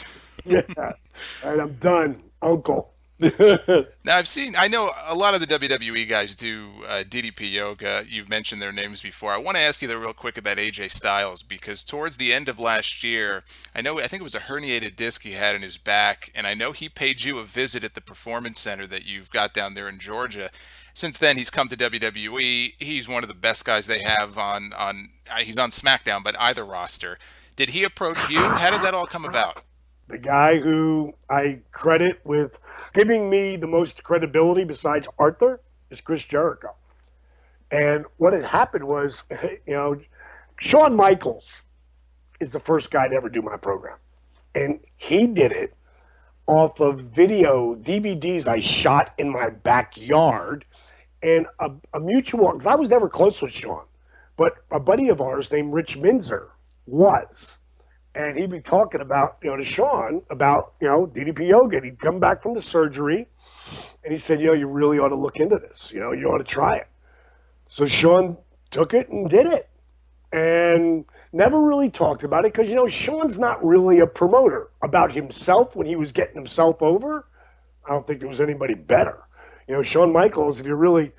Yeah. All right, I'm done, Uncle. Now I know a lot of the WWE guys do DDP yoga. You've mentioned their names before. I want to ask you though real quick about AJ Styles because towards the end of last year, I think it was a herniated disc he had in his back, and I know he paid you a visit at the Performance Center that you've got down there in Georgia. Since then, he's come to WWE. He's one of the best guys they have on he's on SmackDown, but either roster. Did he approach you? How did that all come about? The guy who I credit with giving me the most credibility besides Arthur is Chris Jericho. And what had happened was, Shawn Michaels is the first guy to ever do my program. And he did it off of video DVDs I shot in my backyard. And a mutual, because I was never close with Shawn, but a buddy of ours named Rich Minzer was. And he'd be talking about, to Shawn about, DDP yoga. And he'd come back from the surgery and he said, you really ought to look into this. You ought to try it. So Shawn took it and did it and never really talked about it because, Shawn's not really a promoter about himself when he was getting himself over. I don't think there was anybody better. Shawn Michaels, if you really,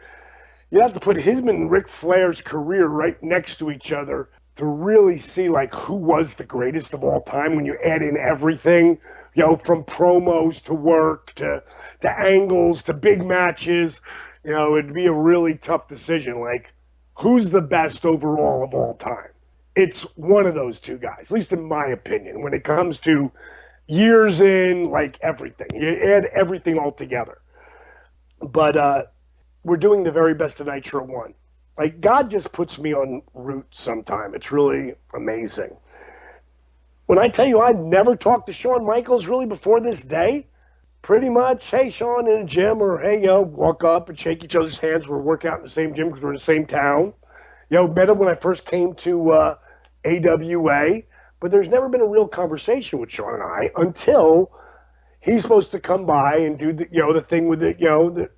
You have to put him and Ric Flair's career right next to each other to really see like who was the greatest of all time when you add in everything, from promos to work to angles to big matches. It'd be a really tough decision. Like, who's the best overall of all time? It's one of those two guys, at least in my opinion, when it comes to years in, like everything. You add everything all together. But we're doing the very best of Nitro 1. Like, God just puts me on route sometime. It's really amazing. When I tell you I never talked to Shawn Michaels really before this day, pretty much, hey, Shawn, in a gym, or hey, walk up and shake each other's hands. We're working out in the same gym because we're in the same town. Met him when I first came to AWA, but there's never been a real conversation with Shawn and I until he's supposed to come by and do the thing with the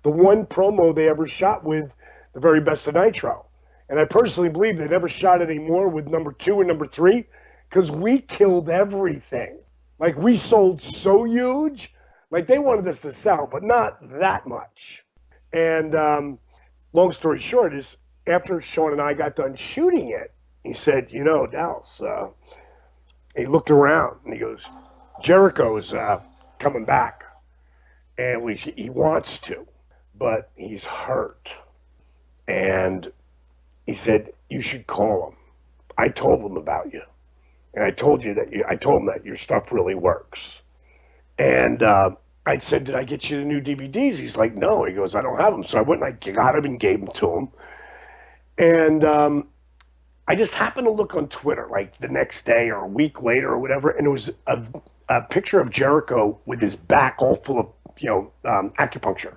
one promo they ever shot with the very best of Nitro. And I personally believe they never shot any more with number 2 and number 3 because we killed everything. Like, we sold so huge. Like, they wanted us to sell, but not that much. And long story short is, after Shawn and I got done shooting it, he said, Dallas, he looked around and he goes, Jericho's coming back. And he wants to, but he's hurt. And he said, you should call him. I told him about you. And I told him that your stuff really works. And I said, did I get you the new DVDs? He's like, no. He goes, I don't have them. So I went and I got them and gave them to him. And I just happened to look on Twitter like the next day or a week later or whatever, and it was a picture of Jericho with his back all full of acupuncture.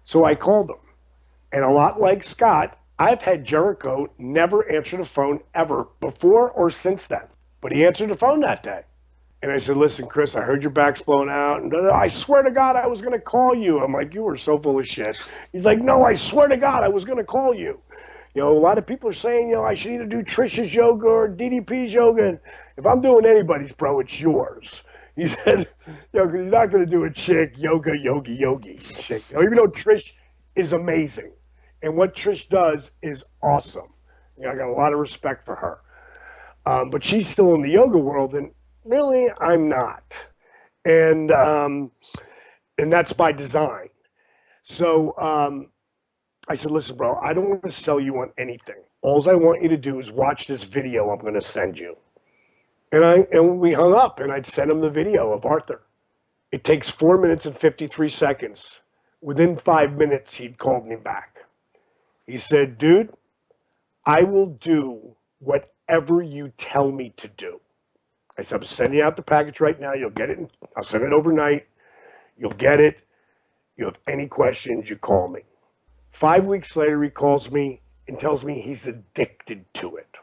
So I called him. And a lot like Scott, I've had Jericho never answer the phone ever before or since then. But he answered the phone that day. And I said, listen, Chris, I heard your back's blown out. And I swear to God, I was going to call you. I'm like, you were so full of shit. He's like, no, I swear to God, I was going to call you. A lot of people are saying, I should either do Trish's yoga or DDP's yoga. And if I'm doing anybody's, bro, it's yours. He said, because he's not going to do a chick, yogi chick. Even though Trish is amazing. And what Trish does is awesome. I got a lot of respect for her. But she's still in the yoga world, and really, I'm not. And that's by design. So I said, listen, bro, I don't want to sell you on anything. All I want you to do is watch this video I'm going to send you. And we hung up, and I'd sent him the video of Arthur. It takes 4 minutes and 53 seconds. Within 5 minutes, he'd called me back. He said, dude, I will do whatever you tell me to do. I said, I'm sending out the package right now. You'll get it. I'll send it overnight. You'll get it. You have any questions, you call me. 5 weeks later, he calls me and tells me he's addicted to it.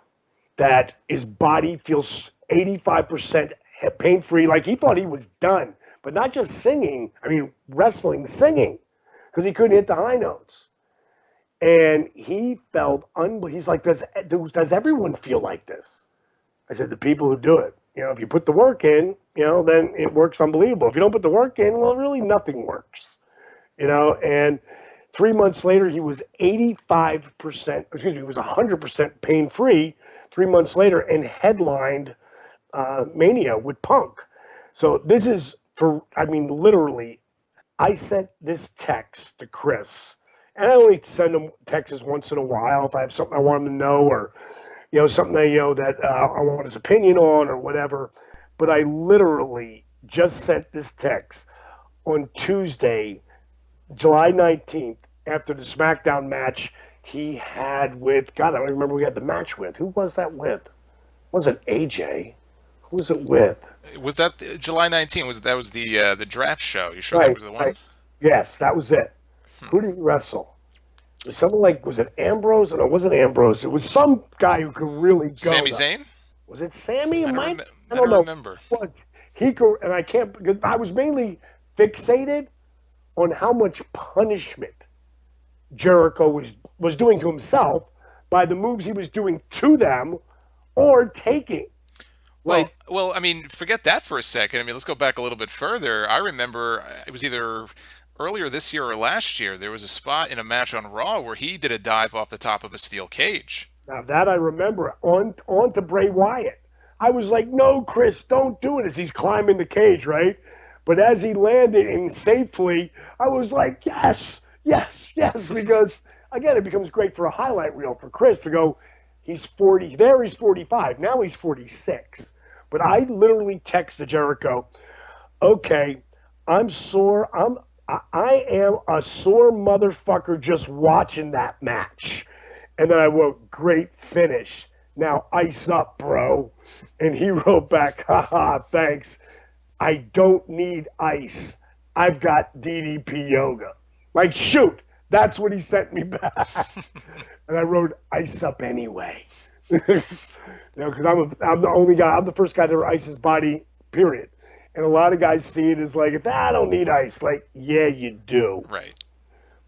That his body feels 85% pain-free. Like, he thought he was done. But not just singing. Wrestling, singing. Because he couldn't hit the high notes. And he felt he's like, does everyone feel like this? I said, the people who do it. If you put the work in, then it works unbelievable. If you don't put the work in, well, really nothing works. And 3 months later, he was 85%, he was 100% pain-free 3 months later and headlined Mania with Punk. So this is literally, I sent this text to Chris, and I only send him texts once in a while if I have something I want him to know or, something that I want his opinion on or whatever. But I literally just sent this text on Tuesday, July 19th, after the SmackDown match he had with, God, I don't remember who he had the match with. Who was that with? It wasn't AJ. Who was it with? Was that July 19th? That was the draft show? You sure that Right, was the one? right. Yes, that was it. Who did he wrestle? It was something like, was it Ambrose? No, it wasn't Ambrose. It was some guy who could really go. Sami Zayn? Was it Sammy? I I don't don't know. remember. It was. He could, and I can't, because I was mainly fixated on how much punishment Jericho was doing to himself by the moves he was doing to them or taking. Well, forget that for a second. Let's go back a little bit further. I remember it was either earlier this year or last year, there was a spot in a match on Raw where he did a dive off the top of a steel cage. Now that I remember on to Bray Wyatt. I was like, no, Chris, don't do it as he's climbing the cage, right? But as he landed and safely, I was like, yes, yes, yes, because again, it becomes great for a highlight reel for Chris to go, he's 40, there he's 45, now he's 46. But I literally texted Jericho, okay, I'm sore. I am a sore motherfucker just watching that match. And then I wrote, great finish. Now ice up, bro. And he wrote back, haha, thanks. I don't need ice. I've got DDP yoga. Like, shoot, that's what he sent me back. And I wrote, ice up anyway. Because I'm the only guy, I'm the first guy to ever ice his body, period. And a lot of guys see it as like, I don't need ice. Like, yeah, you do. Right.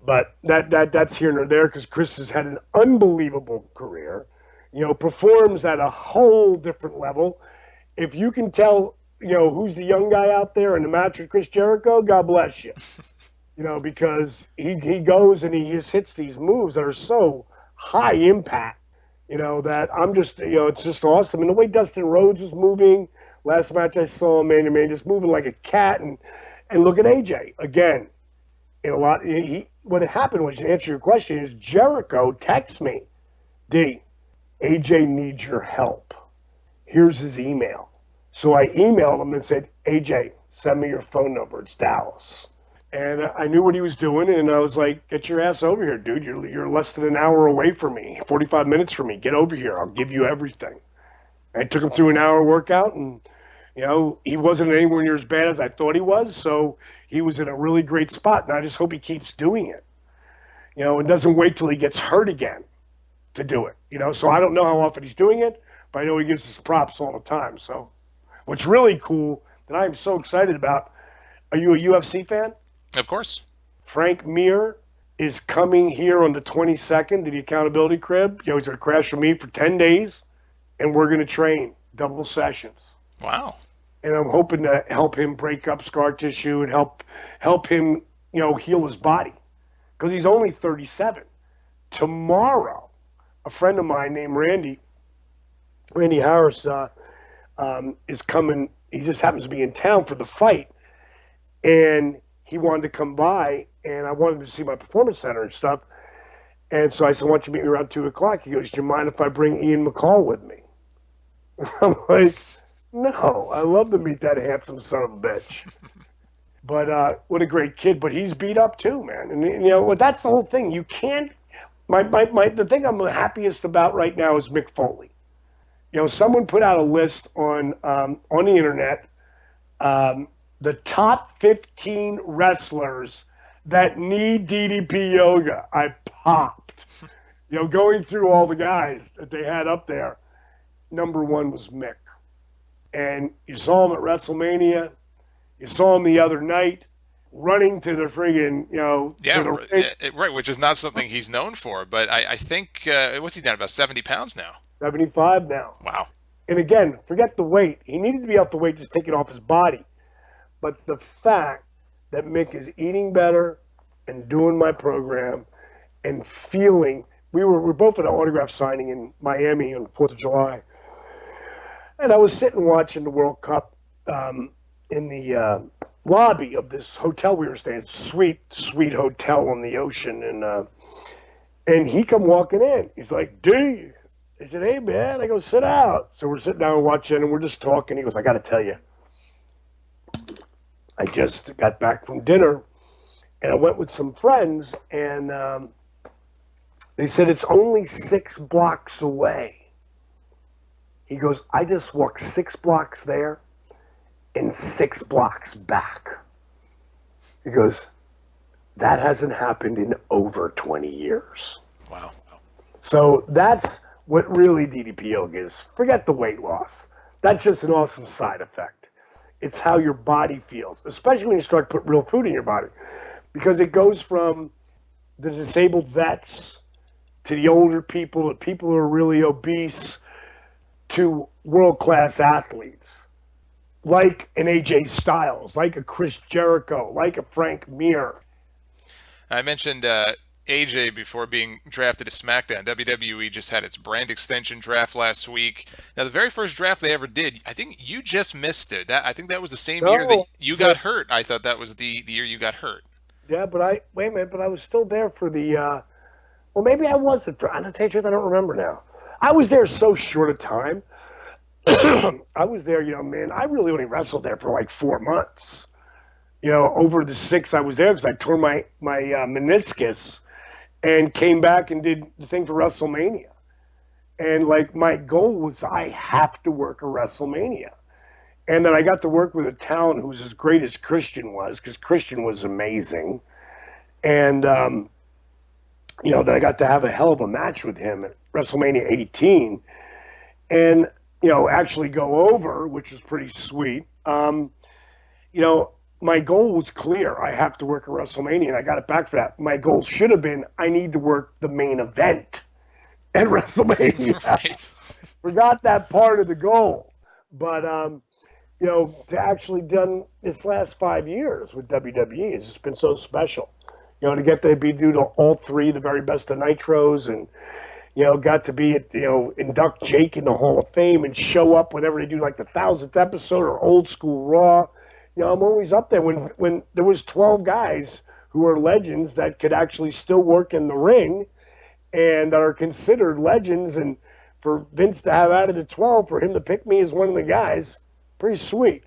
But that's here nor there because Chris has had an unbelievable career. Performs at a whole different level. If you can tell, who's the young guy out there in the match with Chris Jericho, God bless you. Because he goes and he just hits these moves that are so high impact, that I'm just, it's just awesome. And the way Dustin Rhodes was moving, last match I saw him, man, just moving like a cat. And look at AJ again. What happened was, to answer your question, is Jericho texts me, D, AJ needs your help. Here's his email. So I emailed him and said, AJ, send me your phone number. It's Dallas. And I knew what he was doing, and I was like, get your ass over here, dude. You're less than an hour away from me, 45 minutes from me. Get over here. I'll give you everything. I took him through an hour workout, and, he wasn't anywhere near as bad as I thought he was, so he was in a really great spot, and I just hope he keeps doing it, and doesn't wait till he gets hurt again to do it, So I don't know how often he's doing it, but I know he gives us props all the time. So what's really cool that I'm so excited about, are you a UFC fan? Of course. Frank Mir is coming here on the 22nd to the Accountability Crib. He's going to crash with me for 10 days, and we're going to train double sessions. Wow. And I'm hoping to help him break up scar tissue and help him, heal his body. Because he's only 37. Tomorrow, a friend of mine named Randy Harris, is coming. He just happens to be in town for the fight. And he wanted to come by, and I wanted to see my performance center and stuff. And so I said, why don't you meet me around 2 o'clock? He goes, do you mind if I bring Ian McCall with me? I'm like, no, I love to meet that handsome son of a bitch. But what a great kid. But he's beat up too, man. And that's the whole thing. You can't. The thing I'm the happiest about right now is Mick Foley. Someone put out a list on the internet, the top 15 wrestlers that need DDP yoga. I popped. Going through all the guys that they had up there, number one was Mick. And you saw him at WrestleMania. You saw him the other night running to the friggin', right, which is not something he's known for. But I think, what's he down, about 70 pounds now? 75 now. Wow. And again, forget the weight. He needed to be off the weight, just take it off his body. But the fact that Mick is eating better and doing my program and feeling, we were both at an autograph signing in Miami on the 4th of July. And I was sitting watching the World Cup in the lobby of this hotel we were staying. It's a sweet hotel on the ocean. And he come walking in. He's like, D. I said, hey, man. I go, sit out. So we're sitting down and watching, and we're just talking. He goes, I got to tell you, I just got back from dinner, and I went with some friends, and they said it's only 6 blocks away. He goes, I just walked 6 blocks there and 6 blocks back. He goes, that hasn't happened in over 20 years. Wow. So that's what really DDP yoga is. Forget the weight loss. That's just an awesome side effect. It's how your body feels, especially when you start to put real food in your body. Because it goes from the disabled vets to the older people, to people who are really obese, to world-class athletes, like an AJ Styles, like a Chris Jericho, like a Frank Mir. I mentioned AJ before being drafted to SmackDown. WWE just had its brand extension draft last week. Now, the very first draft they ever did, I think you just missed it. I think that was the same year that No, you got hurt. I thought that was the year you got hurt. yeah, but wait a minute, but I was still there for the. Well, maybe I wasn't. I'm not telling you the truth, I don't remember now. I was there so short a time. I was there, man. I really only wrestled there for like 4 months. Over the six I was there because I tore my meniscus and came back and did the thing for WrestleMania. And like my goal was I have to work a WrestleMania. And then I got to work with a talent who was as great as Christian was, because Christian was amazing. And then I got to have a hell of a match with him at WrestleMania 18, and actually go over, which was pretty sweet. My goal was clear. I have to work at WrestleMania, and I got it back for that. My goal should have been I need to work the main event at WrestleMania. Right. Forgot that part of the goal, but to actually done this last 5 years with WWE has just been so special. To get to be due to all three, the very best of Nitros, and got to be at induct Jake in the Hall of Fame and show up whenever they do like the 1,000th episode or old school Raw. I'm always up there when there was 12 guys who are legends that could actually still work in the ring and that are considered legends, and for Vince to have out of the 12, for him to pick me as one of the guys, pretty sweet.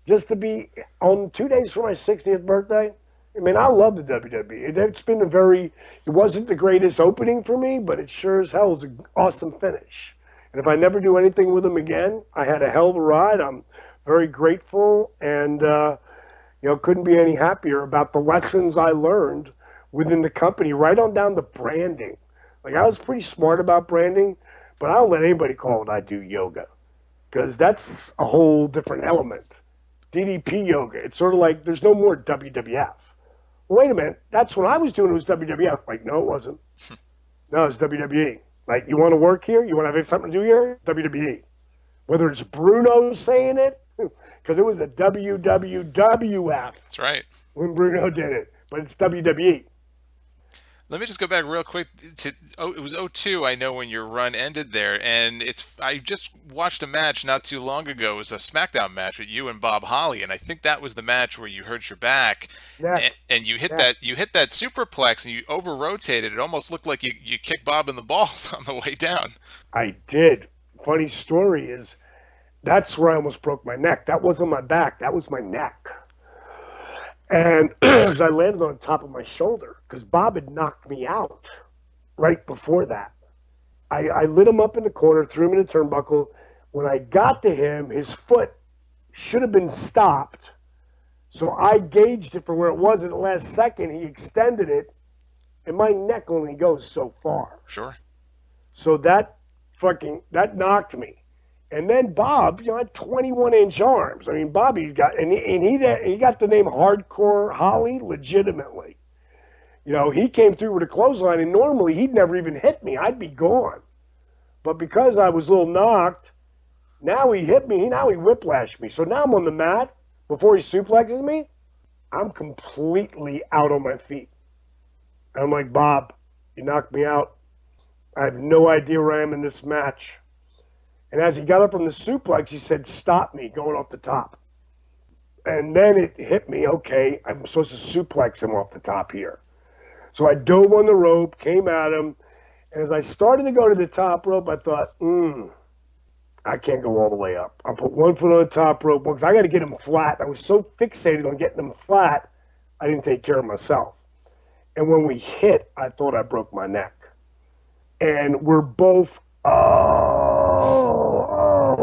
Just to be on 2 days for my 60th birthday. I mean, I love the WWE. It's been it wasn't the greatest opening for me, but it sure as hell was an awesome finish. And if I never do anything with them again, I had a hell of a ride. I'm very grateful, and couldn't be any happier about the lessons I learned within the company, right on down to branding. Like, I was pretty smart about branding, but I don't let anybody call it I do yoga, because that's a whole different element. DDP yoga. It's sort of like there's no more WWF. Well, wait a minute. That's when I was doing it was WWF. Like, no, it wasn't. No, it's WWE. Like, you want to work here? You want to have something to do here? WWE. Whether it's Bruno saying it, because it was the WWWF. That's right. When Bruno did it. But it's WWE. Let me just go back real quick to it was '02. I know when your run ended there, and I just watched a match not too long ago. It was a SmackDown match with you and Bob Holly, and I think that was the match where you hurt your back, and you hit that superplex and you over rotated. It almost looked like you kicked Bob in the balls on the way down. I did. Funny story is that's where I almost broke my neck. That wasn't my back. That was my neck. And because I landed on the top of my shoulder, because Bob had knocked me out right before that. I lit him up in the corner, threw him in the turnbuckle. When I got to him, his foot should have been stopped. So I gauged it for where it was at the last second. He extended it, and my neck only goes so far. Sure. So that knocked me. And then Bob, had 21-inch arms. I mean, Bobby got, and he got the name Hardcore Holly legitimately. He came through with a clothesline, and normally he'd never even hit me. I'd be gone. But because I was a little knocked, now he hit me. Now he whiplashed me. So now I'm on the mat. Before he suplexes me, I'm completely out on my feet. I'm like, Bob, you knocked me out. I have no idea where I am in this match. And as he got up from the suplex, he said, stop me going off the top. And then it hit me, okay, I'm supposed to suplex him off the top here. So I dove on the rope, came at him, and as I started to go to the top rope, I thought, I can't go all the way up. I'll put 1 foot on the top rope because I got to get him flat. I was so fixated on getting him flat, I didn't take care of myself. And when we hit, I thought I broke my neck. And we're both, and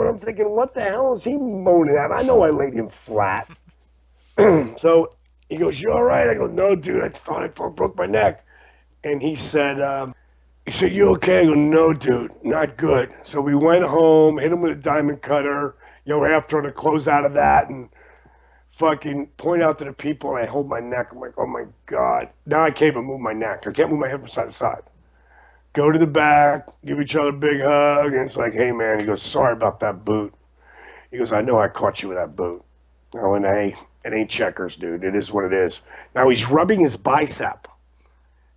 I'm thinking, what the hell is he moaning at? I know I laid him flat. So he goes, you all right? I go, no, dude, I thought I broke my neck. And he said, you okay? I go, no, dude, not good. So we went home, hit him with a diamond cutter, after to close out of that and fucking point out to the people, and I hold my neck. I'm like, oh my God. Now I can't even move my neck. I can't move my head from side to side. Go to the back, give each other a big hug, and it's like, hey, man. He goes, sorry about that boot. He goes, I know I caught you with that boot. Oh, and hey, it ain't checkers, dude. It is what it is. Now he's rubbing his bicep,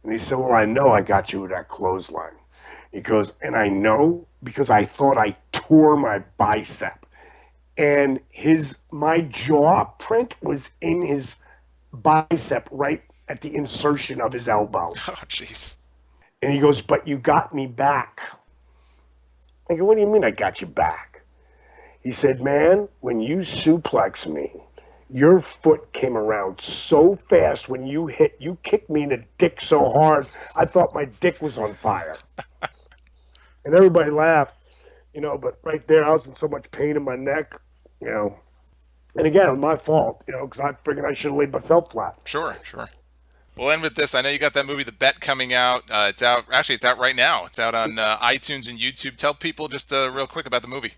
and he said, "Well, I know I got you with that clothesline." He goes, "And I know because I thought I tore my bicep." And his my jaw print was in his bicep right at the insertion of his elbow. Oh, jeez. And he goes, "But you got me back." I go, "What do you mean I got you back?" He said, "Man, when you suplex me, your foot came around so fast when you kicked me in the dick so hard, I thought my dick was on fire." And everybody laughed, but right there, I was in so much pain in my neck, you know. And again, it was my fault, because I figured I should have laid myself flat. Sure, sure. We'll end with this. I know you got that movie, The Bet, coming out. It's out. Actually, it's out right now. It's out on iTunes and YouTube. Tell people just real quick about the movie.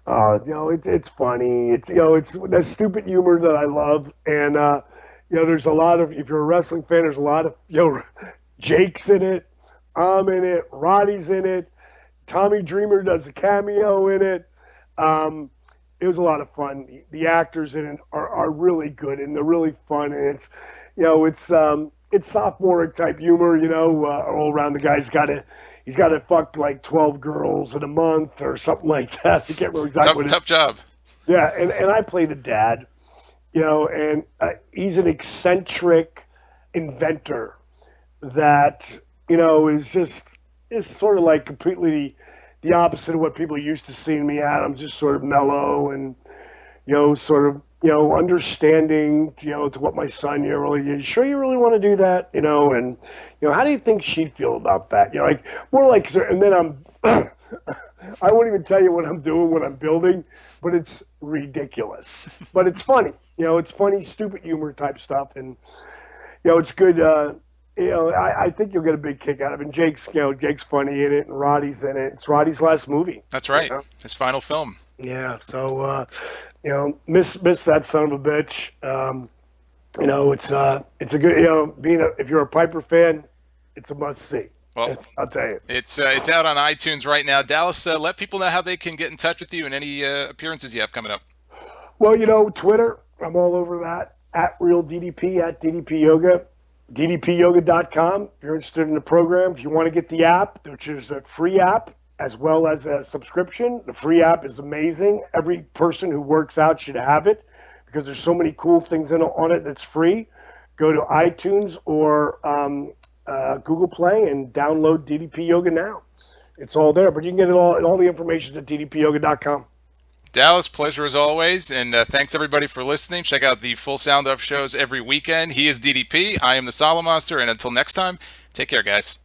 It's funny. It's that stupid humor that I love. And, there's a lot of, if you're a wrestling fan, there's a lot of, Jake's in it. I'm in it. Roddy's in it. Tommy Dreamer does a cameo in it. It was a lot of fun. The actors in it are really good and they're really fun. And it's sophomoric type humor, all around. The guy's he's got to fuck like 12 girls in a month or something like that. I can't remember exactly Tough, what it is. tough job. Yeah, and I play the dad, and he's an eccentric inventor that, is sort of like completely the opposite of what people used to seeing me at. I'm just sort of mellow and, sort of, understanding, to what my son, you sure you really want to do that? And, how do you think she'd feel about that? Like more like, and then I won't even tell you what I'm doing, what I'm building, but it's ridiculous. But it's funny. It's funny, stupid humor type stuff. And, it's good. I think you'll get a big kick out of it. And Jake's funny in it, and Roddy's in it. It's Roddy's last movie. That's right. His final film. Yeah. So, miss that son of a bitch. It's a good, if you're a Piper fan, it's a must see. Well, I'll tell you. it's out on iTunes right now. Dallas, let people know how they can get in touch with you and any appearances you have coming up. Well, Twitter, I'm all over that. At Real DDP, at DDP Yoga. DDPyoga.com. If you're interested in the program, if you want to get the app, which is a free app as well as a subscription, the free app is amazing. Every person who works out should have it because there's so many cool things on it that's free. Go to iTunes or Google Play and download DDP Yoga now. It's all there, but you can get all the information at DDPyoga.com. Dallas, pleasure as always, and thanks everybody for listening. Check out the Full Sound Up shows every weekend. He is DDP, I am the Solomonster, and until next time, take care, guys.